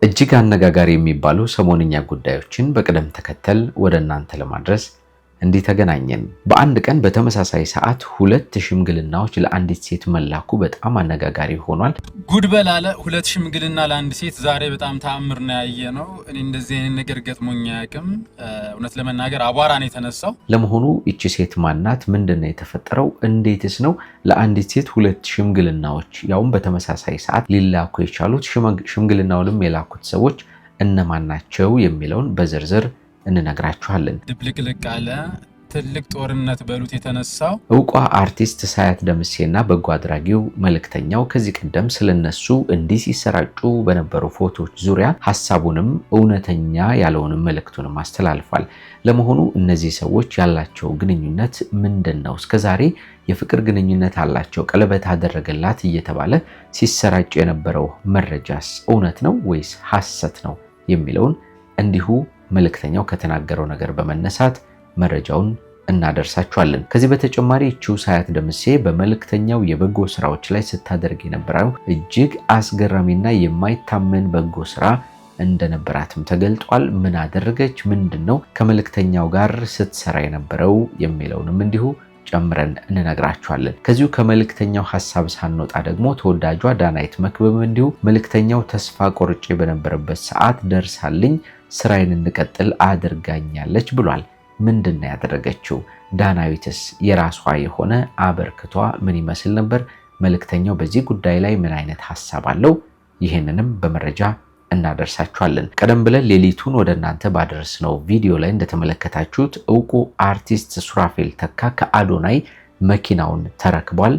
እጅግ አነጋጋሪ የሚባሉ ሰሞንኛ ጉዳዮችን በቅደም ተከተል ወደ እናንተ ለማድረስ እንዲህ ተገናኘን። በአንድ ቀን በተመሳሳይ ሰዓት ሁለት ሽምግልናዎች ለአንዲት ሴት መላኩ በጣም አነጋጋሪ ሆኗል። ጉድ በላለ ሁለት ሽምግልና ለአንድ ሴት ዛሬ በጣም ተአምር ነው ያየነው። እኔ እንደዚህ አይነት ነገር ገጥሞኝ አያውቅም። እውነት ለመናገር አቧራ ነው የተነሳው። ለመሆኑ እቺ ሴት ማናት? ምንድነው የተፈጠረው? እንዴትስ ነው ለአንዲት ሴት ሁለት ሽምግልናዎች ያውም በተመሳሳይ ሰዓት ሊላኩ የቻሉት? ሽምግልናውንም የላኩት ሰዎች እነማን ናቸው የሚለውን በዝርዝር እንነግራችኋለን። ድብልቅልቅ አለ ትልቅ ጦርነት በሉት የተነሳው እውቋ አርቲስት ሳያት ደምሴና በጎ አድራጊው መልእክተኛው ከዚህ ቀደም ስለነሱ እንዲህ ሲሰራጩ በነበሩ ፎቶዎች ዙሪያ ሐሳቡንም እውነተኛ ያለውንም መልእክቱንም አስተላልፏል። ለመሆኑ እነዚህ ሰዎች ያላቸው ግንኙነት ምንድነው? እስከዛሬ የፍቅር ግንኙነት አላቸው፣ ቀለበት አደረገላት እየተባለ ሲሰራጭ የነበረው መረጃስ እውነት ነው ወይስ ሐሰት ነው የሚለውን እንዲሁ መልእክተኛው ከተናገረው ነገር በመነሳት መረጃውን እናደርሳችኋለን። ከዚህ በተጨማሪ እቺው ሳያት ደምሴ በመልእክተኛው የበጎ ስራዎች ላይ ስታደርግ የነበረው እጅግ አስገራሚና የማይታመን በጎ ስራ እንደነበራትም ተገልጧል። ምን አደረገች? ምንድነው ከመልእክተኛው ጋር ስትሰራ የነበረው የሚለውንም እንዲሁ ጨምረን እንነግራችኋለን። ከዚሁ ከመልእክተኛው ሐሳብ ሳንወጣ ደግሞ ተወዳጇ ዳናይት መክብብ እንዲሁ መልእክተኛው ተስፋ ቆርጬ በነበረበት ሰዓት ደርሳልኝ ስራዬን እንቀጥል አድርጋኛለች ብሏል። ምንድነው ያደረገችው? ዳናዊትስ የራሷ የሆነ አበርክቷ ምን ይመስል ነበር? መልእክተኛው በዚህ ጉዳይ ላይ ምን አይነት ሐሳብ አለው? ይህንንም በመረጃ እናደርሳችኋለን። ቀደም ብለን ሌሊቱን ወደ እናንተ ባደረስነው ቪዲዮ ላይ እንደተመለከታችሁት እውቁ አርቲስት ሱራፌል ተካ ከአዶናይ መኪናውን ተረክቧል፣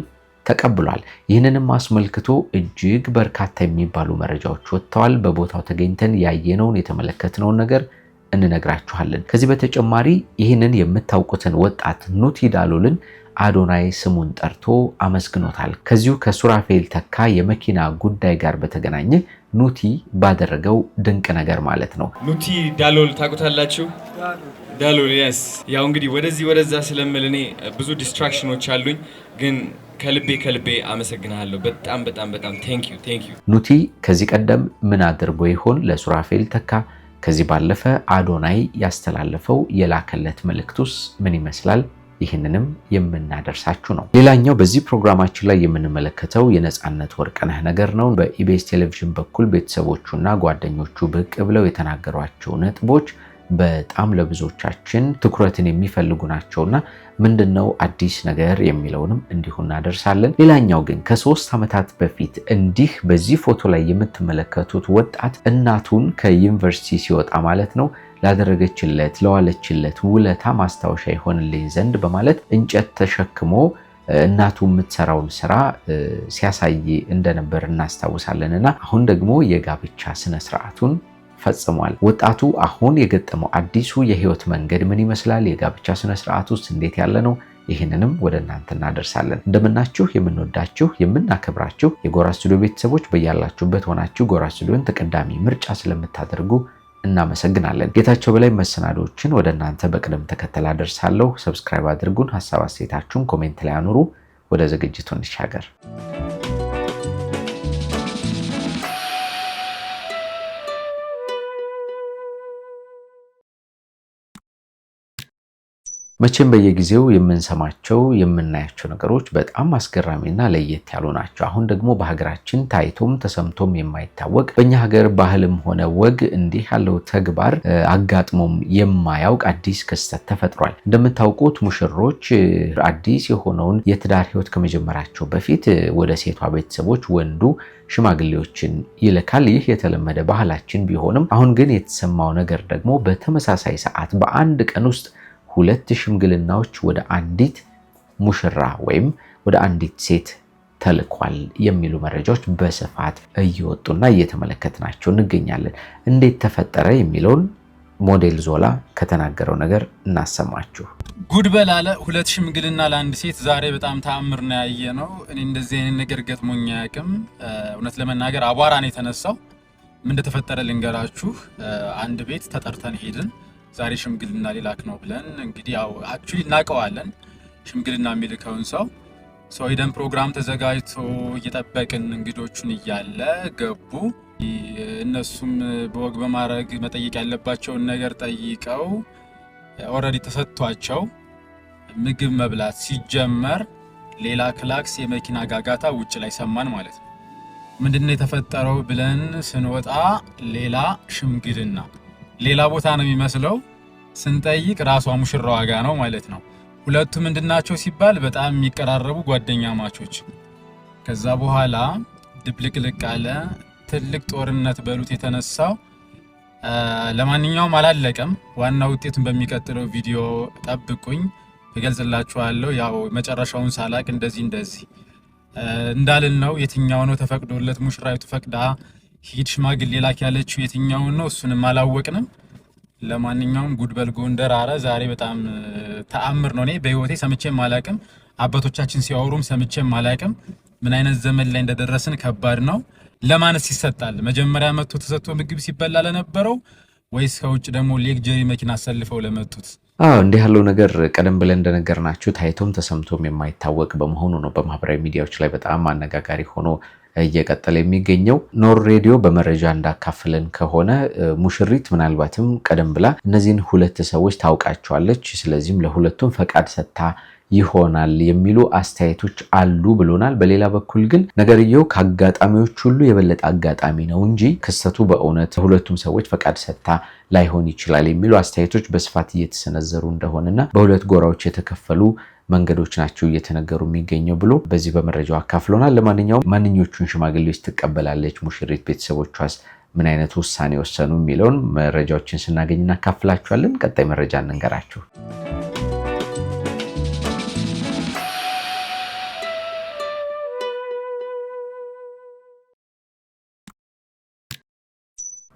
ተቀብሏል። ይህንንም አስመልክቶ እጅግ በርካታ የሚባሉ መረጃዎች ወጥተዋል። በቦታው ተገኝተን ያየነውን የተመለከትነውን ነገር እንነግራችኋለን። ከዚህ በተጨማሪ ይህንን የምታውቁትን ወጣት ኑቲ ዳሎልን አዶናይ ስሙን ጠርቶ አመስግኖታል። ከዚሁ ከሱራፌል ተካ የመኪና ጉዳይ ጋር በተገናኘ ኑቲ ባደረገው ድንቅ ነገር ማለት ነው። ኑቲ ዳሎል ታውቁታላችሁ? ዳሎል yes። ያው እንግዲህ ወደዚህ ወደዛ ስለምል እኔ ብዙ ዲስትራክሽኖች አሉኝ፣ ግን ከልቤ አመሰግናለሁ። በጣም ቴንክ ዩ። ኑቲ ከዚህ ቀደም ምን አድርጎ ይሆን ለሱራፌል ተካ? ከዚህ ባለፈ አዶናይ ያስተላለፈው የላከለት መልእክቱስ ምን ይመስላል? ይህንንም የምናደርሳችሁ ነው። ሌላኛው በዚህ ፕሮግራማችን ላይ የምንመለከተው የነጻነት ወርቅነህ ነገር ነው። በኢቢኤስ ቴሌቪዥን በኩል ቤተሰቦቹና ጓደኞቹ ብቅ ብለው የተናገሯቸው ነጥቦች በጣም ለብዙዎቻችን ትኩረትን የሚፈልጉ ናቸውና ምንድነው አዲስ ነገር የሚለውንም እንዲሁ እናደርሳለን። ሌላኛው ግን ከ3 ዓመታት በፊት እንዲህ በዚህ ፎቶ ላይ የምትመለከቱት ወጣት እናቱን ከዩኒቨርሲቲ ሲወጣ ማለት ነው ላደረገችለት ለዋለችለት ውለታ ማስታወሻ ይሆንልኝ ዘንድ በማለት እንጨት ተሸክሞ እናቱ የምትሰራውን ስራ ሲያሳይ እንደነበር እናስታውሳለንና አሁን ደግሞ የጋብቻ ስነ ስርዓቱን ፈጽሟል። ወጣቱ አሁን የገጠመው አዲሱ የህይወት መንገድ ምን ይመስላል? የጋብቻ ስነ ስርዓት ውስጥ እንዴት ያለ ነው? ይህንንም ወደ እናንተ እናደርሳለን። እንደምናችሁ የምንወዳችሁ የምናከብራችሁ የጎራ ስቱዲዮ ቤተሰቦች በያላችሁበት ሆናችሁ ጎራ ስቱዲዮን ተቀዳሚ ምርጫ ስለምታደርጉ እናመሰግናለን። ጌታቸው በላይ መሰናዶችን ወደ እናንተ በቅደም ተከተል አደርሳለሁ። ሰብስክራይብ አድርጉን። ሐሳብ አስተያየታችሁን ኮሜንት ላይ አኑሩ። ወደ ዝግጅቱ እንሻገር። መቼም በየጊዜው የምንሰማቸው የምናያቸው ነገሮች በጣም አስገራሚና ለየት ያሉ ናቸው። አሁን ደግሞ በሀገራችን ታይቶም ተሰምቶም የማይታወቅ በእኛ ሀገር ባህልም ሆነ ወግ እንዲህ ያለው ተግባር አጋጥሞም የማያውቅ አዲስ ክስተት ተፈጥሯል። እንደምታውቁት ሙሽሮች አዲስ የሆነውን የትዳር ህይወት ከመጀመራቸው በፊት ወደ ሴቷ ቤተሰቦች ወንዱ ሽማግሌዎችን ይልካል። ይህ የተለመደ ባህላችን ቢሆንም አሁን ግን የተሰማው ነገር ደግሞ በተመሳሳይ ሰዓት በአንድ ቀን ውስጥ ሁለት ሽምግልናዎች ወደ አንዲት ሙሽራ ወይም ወደ አንዲት ሴት ተልኳል የሚሉ መረጃዎች በስፋት እየወጡና እየተመለከትናቸው እንገኛለን። እንዴት ተፈጠረ የሚለውን ሞዴል ዞላ ከተናገረው ነገር እናሰማችሁ። ጉድ በላለ ሁለት ሽምግልና ለአንድ ሴት ዛሬ በጣም ተአምር ነው ያየነው። እኔ እንደዚህ አይነት ነገር ገጥሞኝ አያውቅም። እውነት ለመናገር አቧራ ነው የተነሳው። ምን እንደተፈጠረ ልንገራችሁ። አንድ ቤት ተጠርተን ሄድን። ዛሬ ሽምግልና ሊላክ ነው ብለን እንግዲህ ያው አክቹሊ እናቀዋለን ሽምግልና የሚልከውን ሰው ሄደን ፕሮግራም ተዘጋጅቶ እየጠበቅን እንግዶቹን እያለ ገቡ። እነሱም በወግ በማድረግ መጠየቅ ያለባቸውን ነገር ጠይቀው ኦልሬዲ ተሰጥቷቸው ምግብ መብላት ሲጀመር ሌላ ክላክስ የመኪና ጋጋታ ውጭ ላይ ሰማን ማለት ነው። ምንድነው የተፈጠረው ብለን ስንወጣ ሌላ ሽምግልና ሌላ ቦታ ነው የሚመስለው። ስንጠይቅ ራሷ ሙሽራዋ ጋር ነው ማለት ነው። ሁለቱ ምንድናቸው ሲባል በጣም የሚቀራረቡ ጓደኛ ማቾች። ከዛ በኋላ ድብልቅልቅ አለ። ትልቅ ጦርነት በሉት የተነሳው። ለማንኛውም አላለቀም። ዋና ውጤቱን በሚቀጥለው ቪዲዮ ጠብቁኝ እገልጽላችኋለሁ። ያው መጨረሻውን ሳላቅ እንደዚህ እንዳልን ነው። የትኛው ነው ተፈቅዶለት ሙሽራይቱ ፈቅዳ ሂድ ሽማግሌ ላክ ያለችው የትኛው ነው እሱንም አላወቅንም። ለማንኛውም ጉድበል ጎንደር አረ ዛሬ በጣም ተአምር ነው። እኔ በህይወቴ ሰምቼም አላቅም። አባቶቻችን ሲያወሩም ሰምቼም አላቅም። ምን አይነት ዘመን ላይ እንደደረስን ከባድ ነው። ለማንስ ይሰጣል? መጀመሪያ መጥቶ ተሰጥቶ ምግብ ሲበላ ለነበረው ወይስ ከውጭ ደግሞ ሌክጀሪ መኪና አሰልፈው ለመጡት? እንዲህ ያለው ነገር ቀደም ብለን እንደነገርናችሁ ታይቶም ተሰምቶም የማይታወቅ በመሆኑ ነው በማህበራዊ ሚዲያዎች ላይ በጣም አነጋጋሪ ሆኖ እየቀጠለ የሚገኘው። ኖር ሬዲዮ በመረጃ እንዳካፍለን ከሆነ ሙሽሪት ምናልባትም ቀደም ብላ እነዚህን ሁለት ሰዎች ታውቃቸዋለች። ስለዚህም ለሁለቱም ፈቃድ ሰጥታ ይሆናል የሚሉ አስተያየቶች አሉ ብሎናል። በሌላ በኩል ግን ነገርየው ከአጋጣሚዎች ሁሉ የበለጠ አጋጣሚ ነው እንጂ ክስተቱ በእውነት ሁለቱም ሰዎች ፈቃድ ሰጥታ ላይሆን ይችላል የሚሉ አስተያየቶች በስፋት እየተሰነዘሩ እንደሆነና በሁለት ጎራዎች የተከፈሉ መንገዶች ናቸው እየተነገሩ የሚገኘው ብሎ በዚህ በመረጃው አካፍሎናል። ለማንኛውም ማንኞቹን ሽማግሌዎች ትቀበላለች ሙሽሪት፣ ቤተሰቦቿስ ምን አይነት ውሳኔ ወሰኑ የሚለውን መረጃዎችን ስናገኝ እናካፍላችኋለን። ቀጣይ መረጃ እንንገራችሁ።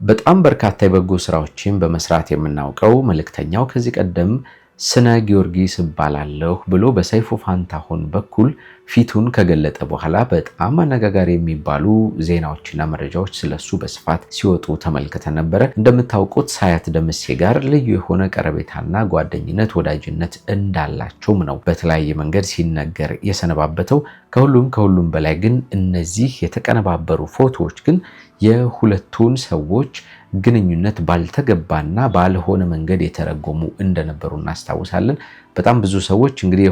በጣም በርካታ የበጎ ስራዎችን በመስራት የምናውቀው መልእክተኛው ከዚህ ቀደም ስነ ጊዮርጊስ እባላለሁ ብሎ በሰይፉ ፋንታሁን በኩል ፊቱን ከገለጠ በኋላ በጣም አነጋጋሪ የሚባሉ ዜናዎችና መረጃዎች ስለሱ በስፋት ሲወጡ ተመልክተን ነበረ። እንደምታውቁት ሳያት ደምሴ ጋር ልዩ የሆነ ቀረቤታና ጓደኝነት፣ ወዳጅነት እንዳላቸውም ነው በተለያየ መንገድ ሲነገር የሰነባበተው። ከሁሉም በላይ ግን እነዚህ የተቀነባበሩ ፎቶዎች ግን የሁለቱን ሰዎች ግንኙነት ባልተገባና ባልሆነ መንገድ የተረጎሙ እንደነበሩ እናስታውሳለን። በጣም ብዙ ሰዎች እንግዲህ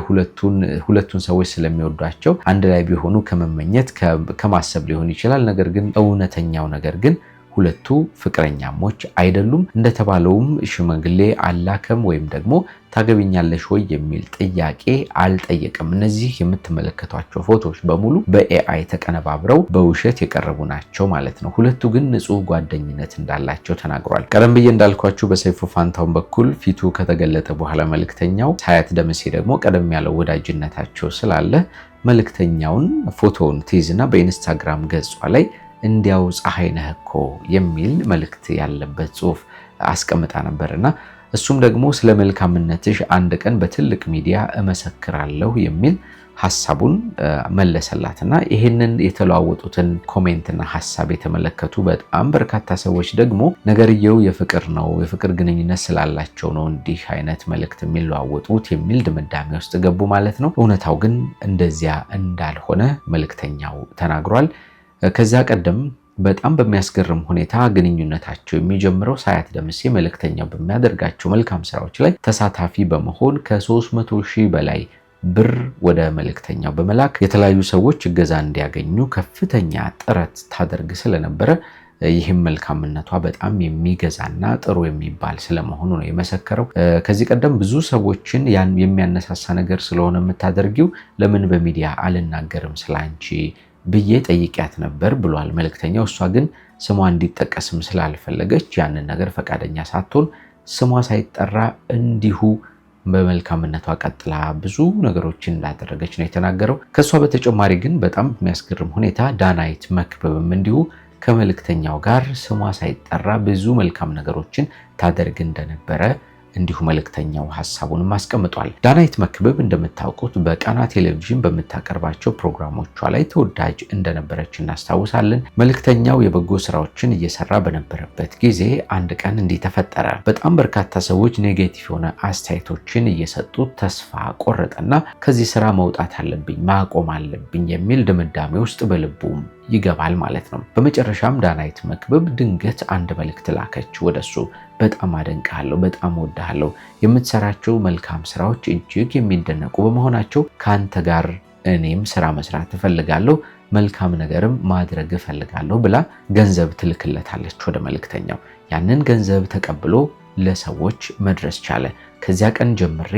ሁለቱን ሰዎች ስለሚወዷቸው አንድ ላይ ቢሆኑ ከመመኘት ከማሰብ ሊሆን ይችላል። ነገር ግን እውነተኛው ነገር ግን ሁለቱ ፍቅረኛሞች አይደሉም። እንደተባለውም ሽማግሌ አላከም ወይም ደግሞ ታገቢኛለሽ ወይ የሚል ጥያቄ አልጠየቅም። እነዚህ የምትመለከቷቸው ፎቶዎች በሙሉ በኤአይ ተቀነባብረው በውሸት የቀረቡ ናቸው ማለት ነው። ሁለቱ ግን ንጹህ ጓደኝነት እንዳላቸው ተናግሯል። ቀደም ብዬ እንዳልኳችሁ በሰይፉ ፋንታሁን በኩል ፊቱ ከተገለጠ በኋላ መልእክተኛው ሳያት ደምሴ ደግሞ ቀደም ያለው ወዳጅነታቸው ስላለ መልእክተኛውን ፎቶውን ትይዝና በኢንስታግራም ገጿ ላይ እንዲያው ፀሐይ ነህ እኮ የሚል መልእክት ያለበት ጽሑፍ አስቀምጣ ነበርና እሱም ደግሞ ስለ መልካምነትሽ አንድ ቀን በትልቅ ሚዲያ እመሰክራለሁ የሚል ሐሳቡን መለሰላትና ይሄንን የተለዋወጡትን ኮሜንትና ሐሳብ የተመለከቱ በጣም በርካታ ሰዎች ደግሞ ነገርየው የፍቅር ነው፣ የፍቅር ግንኙነት ስላላቸው ነው እንዲህ አይነት መልእክት የሚለዋወጡት የሚል ድምዳሜ ውስጥ ገቡ ማለት ነው። እውነታው ግን እንደዚያ እንዳልሆነ መልእክተኛው ተናግሯል። ከዛ ቀደም በጣም በሚያስገርም ሁኔታ ግንኙነታቸው የሚጀምረው ሳያት ደምሴ መልእክተኛው በሚያደርጋቸው መልካም ስራዎች ላይ ተሳታፊ በመሆን ከ300,000 በላይ ብር ወደ መልእክተኛው በመላክ የተለያዩ ሰዎች እገዛ እንዲያገኙ ከፍተኛ ጥረት ታደርግ ስለነበረ ይህም መልካምነቷ በጣም የሚገዛና ጥሩ የሚባል ስለመሆኑ ነው የመሰከረው። ከዚህ ቀደም ብዙ ሰዎችን የሚያነሳሳ ነገር ስለሆነ የምታደርጊው ለምን በሚዲያ አልናገርም ስላንቺ ብዬ ጠይቂያት ነበር ብሏል መልእክተኛው። እሷ ግን ስሟ እንዲጠቀስም ስላልፈለገች ያንን ነገር ፈቃደኛ ሳትሆን ስሟ ሳይጠራ እንዲሁ በመልካምነቷ ቀጥላ ብዙ ነገሮችን እንዳደረገች ነው የተናገረው። ከሷ በተጨማሪ ግን በጣም በሚያስገርም ሁኔታ ዳናይት መክብብም እንዲሁ ከመልእክተኛው ጋር ስሟ ሳይጠራ ብዙ መልካም ነገሮችን ታደርግ እንደነበረ እንዲሁ መልእክተኛው ሐሳቡንም አስቀምጧል። ዳናይት መክብብ እንደምታውቁት በቃና ቴሌቪዥን በምታቀርባቸው ፕሮግራሞቿ ላይ ተወዳጅ እንደነበረች እናስታውሳለን። መልእክተኛው የበጎ ስራዎችን እየሰራ በነበረበት ጊዜ አንድ ቀን እንዲህ ተፈጠረ። በጣም በርካታ ሰዎች ኔጌቲቭ የሆነ አስተያየቶችን እየሰጡት ተስፋ ቆረጠና ከዚህ ስራ መውጣት አለብኝ፣ ማቆም አለብኝ የሚል ድምዳሜ ውስጥ በልቡም ይገባል ማለት ነው። በመጨረሻም ዳናይት መክብብ ድንገት አንድ መልእክት ላከች ወደሱ። በጣም አደንቃለሁ፣ በጣም ወድሃለሁ። የምትሰራቸው መልካም ስራዎች እጅግ የሚደነቁ በመሆናቸው ካንተ ጋር እኔም ስራ መስራት እፈልጋለሁ፣ መልካም ነገርም ማድረግ እፈልጋለሁ ብላ ገንዘብ ትልክለታለች ወደ መልእክተኛው። ያንን ገንዘብ ተቀብሎ ለሰዎች መድረስ ቻለ። ከዚያ ቀን ጀምሬ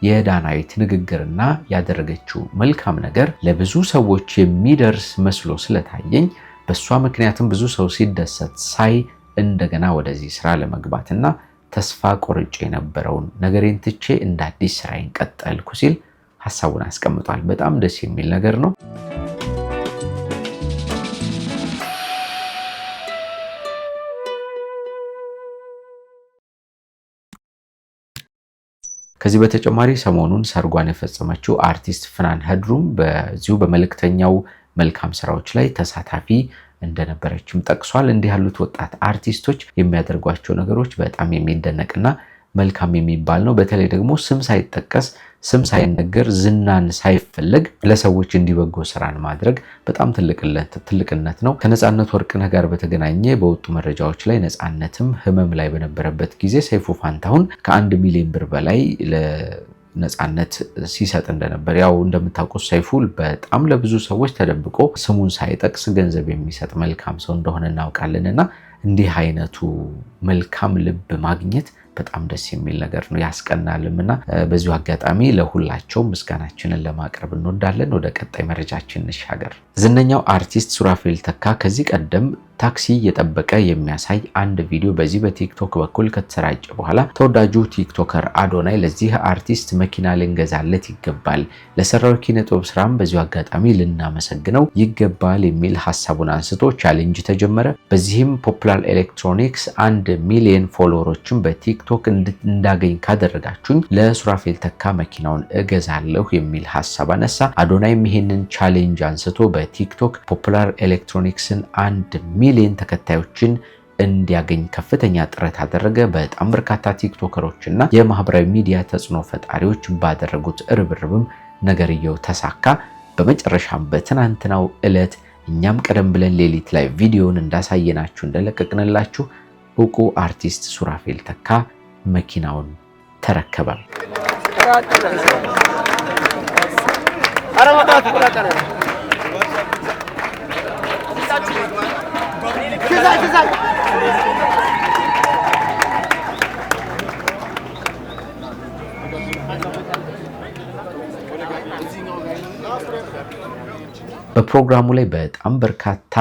የዳናይት ንግግርና ያደረገችው መልካም ነገር ለብዙ ሰዎች የሚደርስ መስሎ ስለታየኝ በሷ ምክንያትም ብዙ ሰው ሲደሰት ሳይ እንደገና ወደዚህ ስራ ለመግባትና ተስፋ ቆርጬ የነበረውን ነገሬን ትቼ እንደ አዲስ ስራዬን ቀጠልኩ ሲል ሐሳቡን አስቀምጧል። በጣም ደስ የሚል ነገር ነው። ከዚህ በተጨማሪ ሰሞኑን ሰርጓን የፈጸመችው አርቲስት ፍናን ሀድሩም በዚሁ በመልእክተኛው መልካም ስራዎች ላይ ተሳታፊ እንደነበረችም ጠቅሷል። እንዲህ ያሉት ወጣት አርቲስቶች የሚያደርጓቸው ነገሮች በጣም የሚደነቅና መልካም የሚባል ነው። በተለይ ደግሞ ስም ሳይጠቀስ ስም ሳይነገር ዝናን ሳይፈለግ ለሰዎች እንዲበጎ ስራን ማድረግ በጣም ትልቅነት ነው። ከነጻነት ወርቅነህ ጋር በተገናኘ በወጡ መረጃዎች ላይ ነጻነትም ህመም ላይ በነበረበት ጊዜ ሰይፉ ፋንታሁን ከ1 ሚሊዮን ብር በላይ ለነጻነት ሲሰጥ እንደነበር፣ ያው እንደምታውቁት ሰይፉ በጣም ለብዙ ሰዎች ተደብቆ ስሙን ሳይጠቅስ ገንዘብ የሚሰጥ መልካም ሰው እንደሆነ እናውቃለንና እንዲህ አይነቱ መልካም ልብ ማግኘት በጣም ደስ የሚል ነገር ነው፣ ያስቀናልምና በዚሁ አጋጣሚ ለሁላቸው ምስጋናችንን ለማቅረብ እንወዳለን። ወደ ቀጣይ መረጃችን እንሻገር። ዝነኛው አርቲስት ሱራፌል ተካ ከዚህ ቀደም ታክሲ እየጠበቀ የሚያሳይ አንድ ቪዲዮ በዚህ በቲክቶክ በኩል ከተሰራጨ በኋላ ተወዳጁ ቲክቶከር አዶናይ ለዚህ አርቲስት መኪና ልንገዛለት ይገባል፣ ለሰራው ኪነ ጥበብ ስራም በዚሁ አጋጣሚ ልናመሰግነው ይገባል የሚል ሐሳቡን አንስቶ ቻሌንጅ ተጀመረ። በዚህም ፖፑላር ኤሌክትሮኒክስ 1 ሚሊዮን ፎሎወሮችን በቲክቶክ እንዳገኝ ካደረጋችሁኝ ለሱራፌል ተካ መኪናውን እገዛለሁ የሚል ሐሳብ አነሳ። አዶናይም ይሄንን ቻሌንጅ አንስቶ በቲክቶክ ፖፑላር ኤሌክትሮኒክስን 1 ሚሊዮን ተከታዮችን እንዲያገኝ ከፍተኛ ጥረት አደረገ። በጣም በርካታ ቲክቶከሮችና የማህበራዊ ሚዲያ ተጽዕኖ ፈጣሪዎች ባደረጉት ርብርብም ነገርየው ተሳካ። በመጨረሻም በትናንትናው ዕለት እኛም ቀደም ብለን ሌሊት ላይ ቪዲዮን እንዳሳየናችሁ እንደለቀቅንላችሁ ዕውቁ አርቲስት ሱራፌል ተካ መኪናውን ተረከበ። በፕሮግራሙ ላይ በጣም በርካታ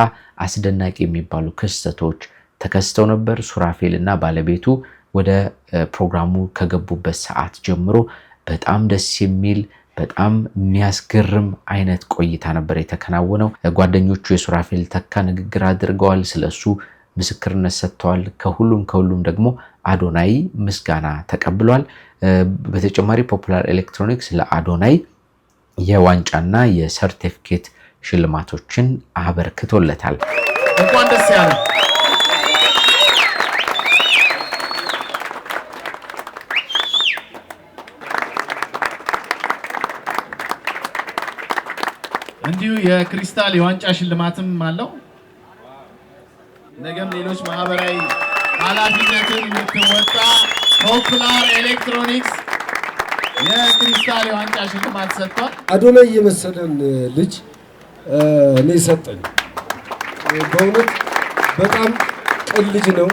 አስደናቂ የሚባሉ ክስተቶች ተከስተው ነበር። ሱራፌል እና ባለቤቱ ወደ ፕሮግራሙ ከገቡበት ሰዓት ጀምሮ በጣም ደስ የሚል በጣም የሚያስገርም አይነት ቆይታ ነበር የተከናወነው። ጓደኞቹ የሱራፌል ተካ ንግግር አድርገዋል፣ ስለሱ ምስክርነት ሰጥተዋል። ከሁሉም ደግሞ አዶናይ ምስጋና ተቀብሏል። በተጨማሪ ፖፑላር ኤሌክትሮኒክስ ለአዶናይ የዋንጫና የሰርቲፊኬት ሽልማቶችን አበርክቶለታል። እንኳን ደስ ያለ። እንዲሁ የክሪስታል የዋንጫ ሽልማትም አለው። ነገም ሌሎች ማህበራዊ ኃላፊነትን የምትወጣ ፖፑላር ኤሌክትሮኒክስ የክሪስታል የዋንጫ ሽልማት ሰጥቷል። አዶናይ የመሰለን ልጅ እኔ ሰጠኝ። በእውነት በጣም ቅን ልጅ ነው፣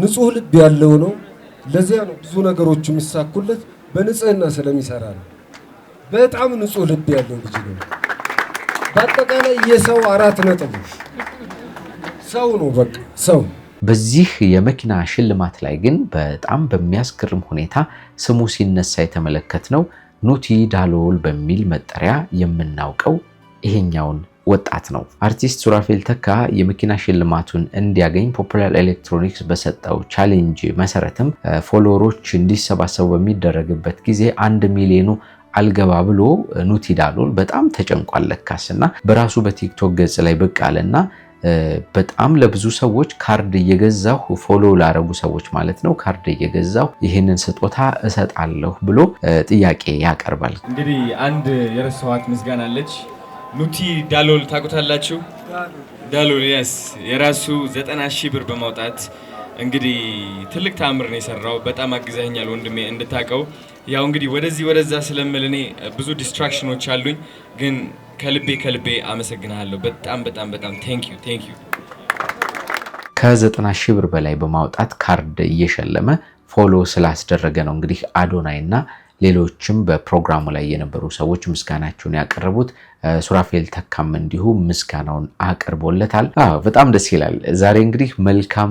ንጹህ ልብ ያለው ነው። ለዚያ ነው ብዙ ነገሮች የሚሳኩለት በንጽህና ስለሚሰራ ነው። በጣም ንጹህ ልብ ያለው ልጅ ነው። በአጠቃላይ የሰው 4 ነጥብ ሰው ነው፣ በቃ ሰው። በዚህ የመኪና ሽልማት ላይ ግን በጣም በሚያስገርም ሁኔታ ስሙ ሲነሳ የተመለከትነው ኑቲ ዳሎል በሚል መጠሪያ የምናውቀው ይሄኛውን ወጣት ነው። አርቲስት ሱራፌል ተካ የመኪና ሽልማቱን እንዲያገኝ ፖፑላር ኤሌክትሮኒክስ በሰጠው ቻሌንጅ መሰረትም ፎሎወሮች እንዲሰባሰቡ በሚደረግበት ጊዜ 1 ሚሊዮኑ አልገባ ብሎ ኑቲ ዳሎል በጣም ተጨንቋል ለካስና በራሱ በቲክቶክ ገጽ ላይ ብቅ አለና በጣም ለብዙ ሰዎች ካርድ እየገዛሁ ፎሎ ላረጉ ሰዎች ማለት ነው ካርድ እየገዛሁ ይህንን ስጦታ እሰጣለሁ ብሎ ጥያቄ ያቀርባል። እንግዲህ አንድ የረሳኋት ምስጋና አለች። ኑቲ ዳሎል ታውቁታላችሁ? ዳሎል yes የራሱ 90,000 ብር በማውጣት እንግዲህ ትልቅ ታምር ነው የሰራው። በጣም አግዘኛል ወንድሜ እንድታቀው። ያው እንግዲህ ወደዛ ስለምል እኔ ብዙ ዲስትራክሽኖች አሉኝ፣ ግን ከልቤ አመሰግናለሁ። በጣም ቴንክ ዩ። ከ90,000 ብር በላይ በማውጣት ካርድ እየሸለመ ፎሎ ስላስደረገ ነው እንግዲህ አዶናይና ሌሎችም በፕሮግራሙ ላይ የነበሩ ሰዎች ምስጋናቸውን ያቀረቡት። ሱራፌል ተካም እንዲሁ ምስጋናውን አቅርቦለታል። በጣም ደስ ይላል። ዛሬ እንግዲህ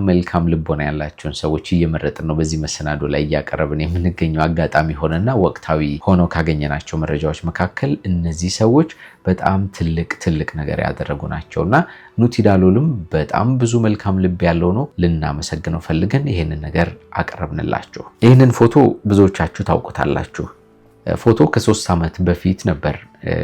መልካም ልቦና ያላቸውን ሰዎች እየመረጥን ነው በዚህ መሰናዶ ላይ እያቀረብን የምንገኘው። አጋጣሚ ሆነና ወቅታዊ ሆኖ ካገኘናቸው መረጃዎች መካከል እነዚህ ሰዎች በጣም ትልቅ ነገር ያደረጉ ናቸውና ኑቲ ዳሎልም በጣም ብዙ መልካም ልብ ያለው ነው። ልናመሰግነው ፈልገን ይሄንን ነገር አቀረብንላችሁ። ይሄንን ፎቶ ብዙዎቻችሁ ታውቁታላችሁ። ፎቶ ከ3 ዓመት በፊት ነበር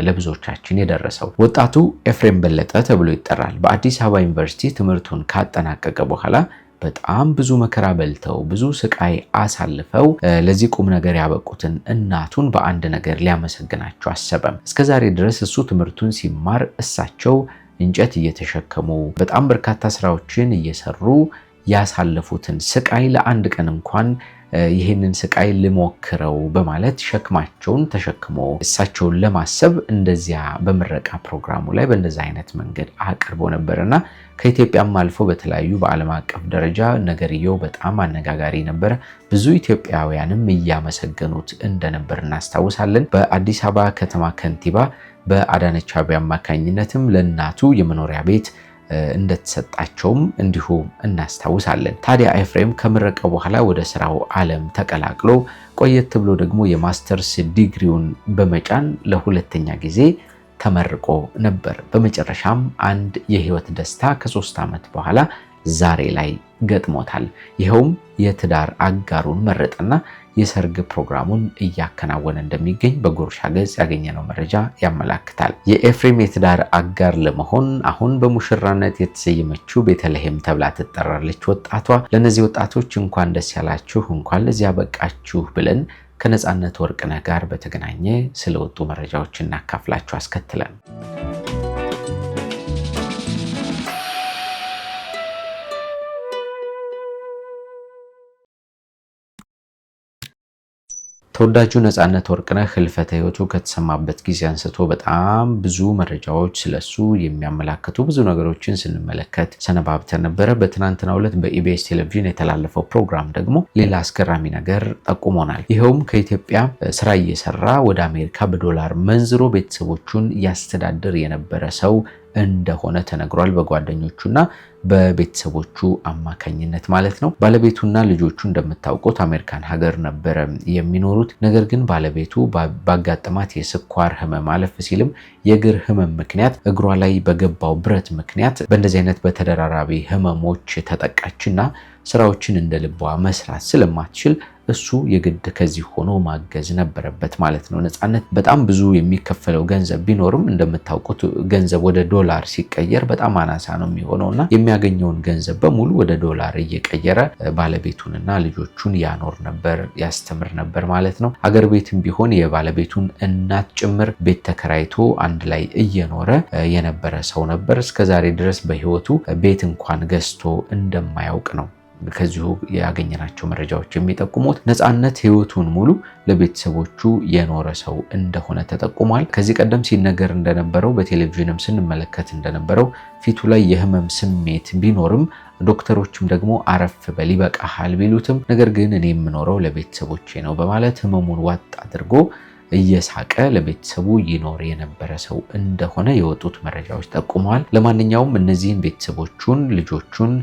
ለብዙዎቻችን የደረሰው። ወጣቱ ኤፍሬም በለጠ ተብሎ ይጠራል። በአዲስ አበባ ዩኒቨርሲቲ ትምህርቱን ካጠናቀቀ በኋላ በጣም ብዙ መከራ በልተው ብዙ ስቃይ አሳልፈው ለዚህ ቁም ነገር ያበቁትን እናቱን በአንድ ነገር ሊያመሰግናቸው አሰበም። እስከዛሬ ድረስ እሱ ትምህርቱን ሲማር እሳቸው እንጨት እየተሸከሙ በጣም በርካታ ስራዎችን እየሰሩ ያሳለፉትን ስቃይ ለአንድ ቀን እንኳን ይህንን ስቃይ ልሞክረው በማለት ሸክማቸውን ተሸክሞ እሳቸውን ለማሰብ እንደዚያ በምረቃ ፕሮግራሙ ላይ በእንደዛ አይነት መንገድ አቅርቦ ነበርና ከኢትዮጵያም አልፎ በተለያዩ በዓለም አቀፍ ደረጃ ነገርየው በጣም አነጋጋሪ ነበር። ብዙ ኢትዮጵያውያንም እያመሰገኑት እንደነበር እናስታውሳለን። በአዲስ አበባ ከተማ ከንቲባ በአዳነች አቤቤ አማካኝነትም ለእናቱ የመኖሪያ ቤት እንደተሰጣቸውም እንዲሁ እናስታውሳለን። ታዲያ ኤፍሬም ከምረቀው በኋላ ወደ ስራው ዓለም ተቀላቅሎ ቆየት ብሎ ደግሞ የማስተርስ ዲግሪውን በመጫን ለሁለተኛ ጊዜ ተመርቆ ነበር። በመጨረሻም አንድ የህይወት ደስታ ከ3 ዓመት በኋላ ዛሬ ላይ ገጥሞታል። ይኸውም የትዳር አጋሩን መረጠና የሰርግ ፕሮግራሙን እያከናወነ እንደሚገኝ በጉርሻ ገጽ ያገኘነው መረጃ ያመላክታል። የኤፍሬም የትዳር አጋር ለመሆን አሁን በሙሽራነት የተሰየመችው ቤተልሔም ተብላ ትጠራለች ወጣቷ። ለነዚህ ወጣቶች እንኳን ደስ ያላችሁ፣ እንኳን ለዚያ በቃችሁ ብለን ከነጻነት ወርቅነህ ጋር በተገናኘ ስለወጡ መረጃዎች እናካፍላችሁ አስከትለን ተወዳጁ ነጻነት ወርቅነህ ህልፈተ ህይወቱ ከተሰማበት ጊዜ አንስቶ በጣም ብዙ መረጃዎች ስለሱ የሚያመላክቱ ብዙ ነገሮችን ስንመለከት ሰነባብተን ነበረ። በትናንትናው ዕለት በኢቢኤስ ቴሌቪዥን የተላለፈው ፕሮግራም ደግሞ ሌላ አስገራሚ ነገር ጠቁሞናል። ይኸውም ከኢትዮጵያ ስራ እየሰራ ወደ አሜሪካ በዶላር መንዝሮ ቤተሰቦቹን ያስተዳድር የነበረ ሰው እንደሆነ ተነግሯል። በጓደኞቹና በቤተሰቦቹ አማካኝነት ማለት ነው። ባለቤቱና ልጆቹ እንደምታውቁት አሜሪካን ሀገር ነበር የሚኖሩት። ነገር ግን ባለቤቱ ባጋጠማት የስኳር ህመም አለፍ ሲልም የእግር ህመም ምክንያት እግሯ ላይ በገባው ብረት ምክንያት በእንደዚህ አይነት በተደራራቢ ህመሞች ተጠቃችና ስራዎችን እንደ ልቧ መስራት ስለማትችል እሱ የግድ ከዚህ ሆኖ ማገዝ ነበረበት ማለት ነው። ነጻነት በጣም ብዙ የሚከፈለው ገንዘብ ቢኖርም እንደምታውቁት ገንዘብ ወደ ዶላር ሲቀየር በጣም አናሳ ነው የሚሆነውና የሚያገኘውን ገንዘብ በሙሉ ወደ ዶላር እየቀየረ ባለቤቱንና ልጆቹን ያኖር ነበር፣ ያስተምር ነበር ማለት ነው። አገር ቤትም ቢሆን የባለቤቱን እናት ጭምር ቤት ተከራይቶ አንድ ላይ እየኖረ የነበረ ሰው ነበር። እስከዛሬ ድረስ በህይወቱ ቤት እንኳን ገዝቶ እንደማያውቅ ነው ከዚሁ ያገኘናቸው መረጃዎች የሚጠቁሙት። ነጻነት ህይወቱን ሙሉ ለቤተሰቦቹ የኖረ ሰው እንደሆነ ተጠቁሟል። ከዚህ ቀደም ሲነገር እንደነበረው በቴሌቪዥንም ስንመለከት እንደነበረው ፊቱ ላይ የህመም ስሜት ቢኖርም ዶክተሮችም ደግሞ አረፍ በል ይበቃሃል ቢሉትም ነገር ግን እኔ የምኖረው ለቤተሰቦቼ ነው በማለት ህመሙን ዋጥ አድርጎ እየሳቀ ለቤተሰቡ ይኖር የነበረ ሰው እንደሆነ የወጡት መረጃዎች ጠቁመዋል። ለማንኛውም እነዚህን ቤተሰቦቹን ልጆቹን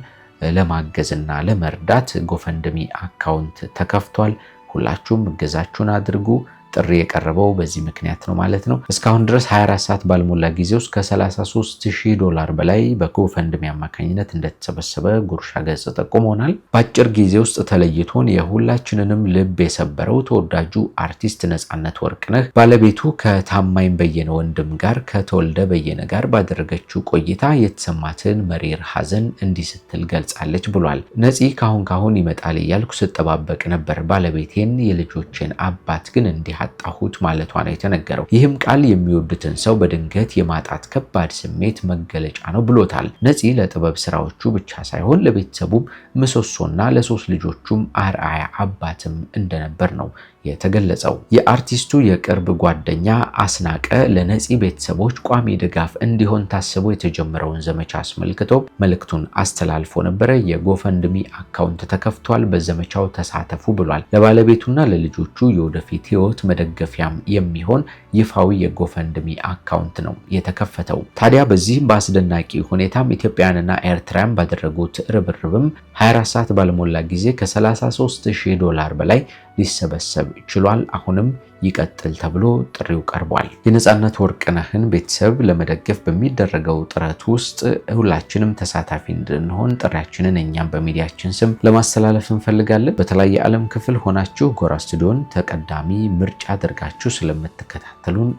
ለማገዝና ለመርዳት ጎፈንድሚ አካውንት ተከፍቷል። ሁላችሁም እገዛችሁን አድርጉ። ጥሪ የቀረበው በዚህ ምክንያት ነው ማለት ነው። እስካሁን ድረስ 24 ሰዓት ባልሞላ ጊዜ ውስጥ ከ$33,000 በላይ በጎፈንድሚ አማካኝነት እንደተሰበሰበ ጉርሻ ገጽ ጠቁሞናል። በአጭር ጊዜ ውስጥ ተለይቶን የሁላችንንም ልብ የሰበረው ተወዳጁ አርቲስት ነጻነት ወርቅነህ ባለቤቱ ከታማኝ በየነ ወንድም ጋር ከተወልደ በየነ ጋር ባደረገችው ቆይታ የተሰማትን መሪር ሐዘን እንዲህ ስትል ገልጻለች ብሏል። ነፂ ካሁን ይመጣል እያልኩ ስጠባበቅ ነበር። ባለቤቴን የልጆችን አባት ግን እንዲህ አጣሁት ማለቷ ነው የተነገረው። ይህም ቃል የሚወዱትን ሰው በድንገት የማጣት ከባድ ስሜት መገለጫ ነው ብሎታል። ነፂ ለጥበብ ስራዎቹ ብቻ ሳይሆን ለቤተሰቡም ምሰሶና ለሶስት ልጆቹም አርአያ አባትም እንደነበር ነው የተገለጸው። የአርቲስቱ የቅርብ ጓደኛ አስናቀ ለነፂ ቤተሰቦች ቋሚ ድጋፍ እንዲሆን ታስቦ የተጀመረውን ዘመቻ አስመልክቶ መልእክቱን አስተላልፎ ነበረ። የጎፈንድሚ አካውንት ተከፍቷል፣ በዘመቻው ተሳተፉ ብሏል። ለባለቤቱና ለልጆቹ የወደፊት ህይወት መደገፊያም የሚሆን ይፋዊ የጎፈንድሚ አካውንት ነው የተከፈተው። ታዲያ በዚህም በአስደናቂ ሁኔታም ኢትዮጵያውያንና ኤርትራውያን ባደረጉት ርብርብም 24 ሰዓት ባልሞላ ጊዜ $33,000 በላይ ሊሰበሰብ ችሏል። አሁንም ይቀጥል ተብሎ ጥሪው ቀርቧል። የነጻነት ወርቅነህን ቤተሰብ ለመደገፍ በሚደረገው ጥረት ውስጥ ሁላችንም ተሳታፊ እንድንሆን ጥሪያችንን እኛም በሚዲያችን ስም ለማስተላለፍ እንፈልጋለን። በተለያየ ዓለም ክፍል ሆናችሁ ጎራ ስቱዲዮን ተቀዳሚ ምርጫ አድርጋችሁ ስለምትከታተሉን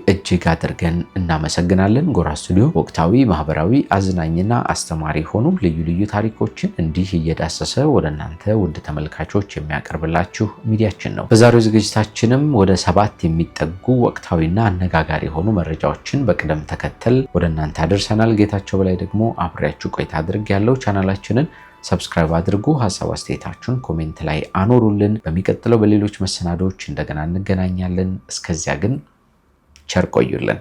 እጅግ አድርገን እናመሰግናለን። ጎራ ስቱዲዮ ወቅታዊ፣ ማህበራዊ፣ አዝናኝና አስተማሪ ሆኑ ልዩ ልዩ ታሪኮችን እንዲህ እየዳሰሰ ወደ እናንተ ውድ ተመልካቾች የሚያቀርብላችሁ ሚዲያችን ነው። በዛሬው ዝግጅታችንም ወደ 7 የሚጠጉ ወቅታዊና አነጋጋሪ የሆኑ መረጃዎችን በቅደም ተከተል ወደ እናንተ አደርሰናል። ጌታቸው በላይ ደግሞ አብሬያችሁ ቆይታ አድርጌያለሁ። ቻናላችንን ሰብስክራይብ አድርጉ። ሐሳብ አስተያየታችሁን ኮሜንት ላይ አኖሩልን። በሚቀጥለው በሌሎች መሰናዶዎች እንደገና እንገናኛለን። እስከዚያ ግን ቸር ቆዩልን።